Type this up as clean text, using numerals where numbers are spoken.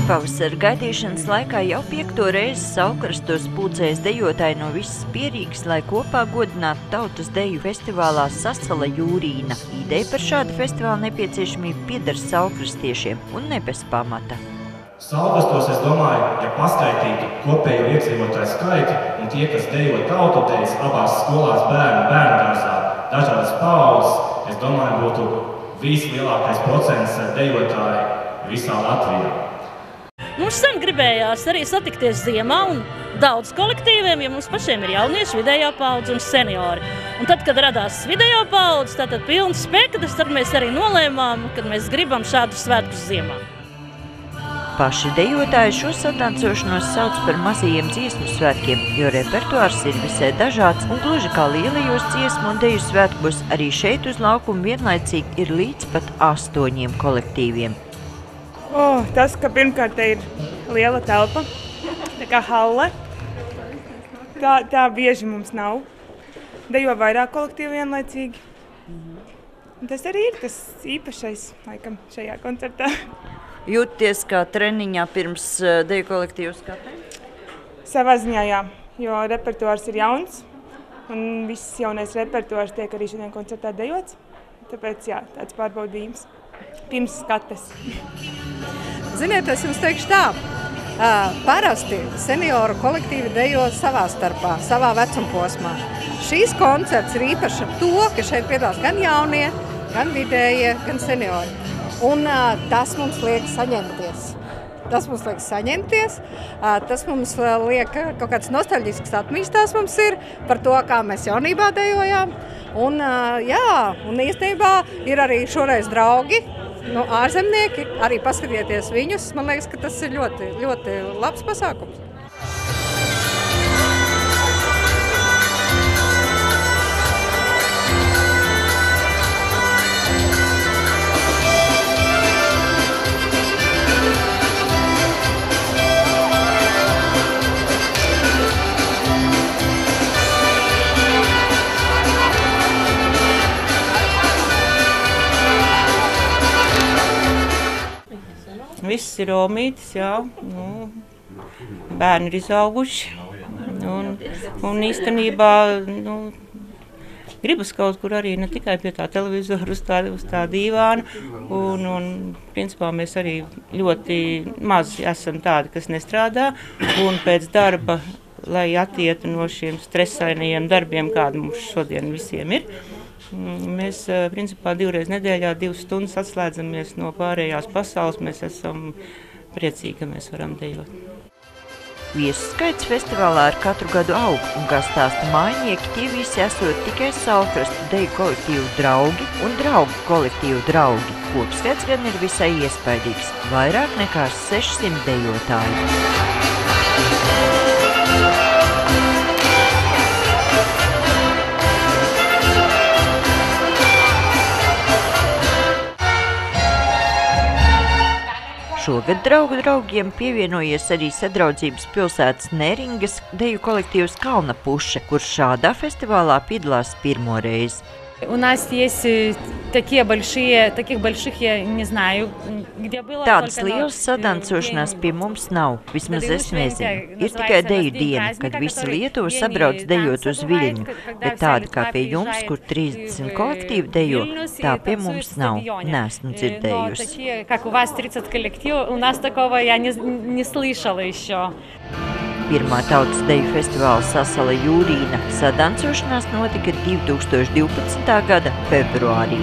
Pavasara gaidīšanas laikā jau 5. reizi Saukrastos pulcējas dejotāji no visas Pierīgas, lai kopā godinātu tautas deju festivālā Sasala Jūrīna. Ideja par šādu festivālu nepieciešamību pieder saukrastiešiem un ne bez pamata. Saukrastos, es domāju, ja paskaitītu kopējo iedzīvotāju skaitu un tie, kas dejo tautodejas abās skolās bērnu dārzā, dažādas paaudzes, es domāju, būtu vislielākais procents dejotāji visā Latvijā. Mums sen gribējās arī satikties ziemā un daudz kolektīviem, jo mums pašiem ir jaunieši, vidējā paudze un seniori. Un tad, kad radās vidējā paudze, tātad pilns spektrs, tad mēs arī nolēmām, kad mēs gribam šādus svētkus ziemā. Paši dejotāji šo sadancošanos sauc par mazajiem dziesmu svētkiem, jo repertuārs ir visai dažāds un gluži kā lielajos dziesmu un deju svētkos, arī šeit uz laukumu vienlaicīgi ir līdz pat 8 kolektīviem. Tas, ka pirmkārt te ir liela telpa, tā kā halle, tā bieži mums nav. Dejo vairāk kolektīvu vienlaicīgi. Tas arī ir tas īpašais, laikam, šajā koncertā. Jūties kā treniņā pirms deju kolektīvu skatēm? Savā ziņā jā, jo repertuārs ir jauns, un viss jaunais repertuārs tiek arī šodien koncertā dejots. Tāpēc jā, tāds pārbaudījums pirms skates. Ziniet, es jums teikšu tā, parasti senioru kolektīvi dejo savā starpā, savā vecumposmā. Šīs koncerts ir īpašs ar to, ka šeit piedalās gan jaunie, gan vidējie, gan seniori. Un tas mums liek saņemties. Tas mums liek kaut kāds nostalģisks atmiņas tās mums ir par to, kā mēs jaunībā dejojām. Un īstenībā ir arī šoreiz draugi, ārzemnieki, arī paskatieties viņus. Man liekas, ka tas ir ļoti, ļoti labs pasākums. Viss ir omītis, jā, bērni ir izauguši un īstenībā gribas kaut kur arī ne tikai pie tā televizora uz tā dīvāna un principā mēs arī ļoti maz esam tādi, kas nestrādā un pēc darba, lai atietu no šiem stresainajiem darbiem, kādi mums šodien visiem ir. Mēs, principā, 2 reizes nedēļā 2 stundas atslēdzamies no pārējās pasaules. Mēs esam priecīgi, ka mēs varam dejot. Viesu skaits festivālā ar katru gadu aug, un kā stāsta mājnieki, tie visi esot tikai Saukrastu deju kolektīvu draugi un draugu kolektīvu draugi. Kopskaits gan ir visai iespaidīgs – vairāk nekā 600 dejotāji. Šogad draugu draugiem pievienojies arī Sadraudzības pilsētas Neringas deju kolektīvs Kalna Puše, kurš šādā festivālā piedalās pirmo reizi. У нас есть таких больших, я не знаю, где было. Tādas lielas sadancošanās pie mums nav, vismaz es nezinu. Ir tikai deju diena, kad visi Lietuva sabrauc dejot uz Viļņu, bet tāda kā pie jums, kur 30 kolektīvi dejo, tā pie mums nav, neesmu dzirdējusi. Как у вас 30 коллективов, у нас такого я не слышала еще. Pirmā tautas deju festivāla Sasala Jūrīna sadancošanās notika 2012. gada februārī.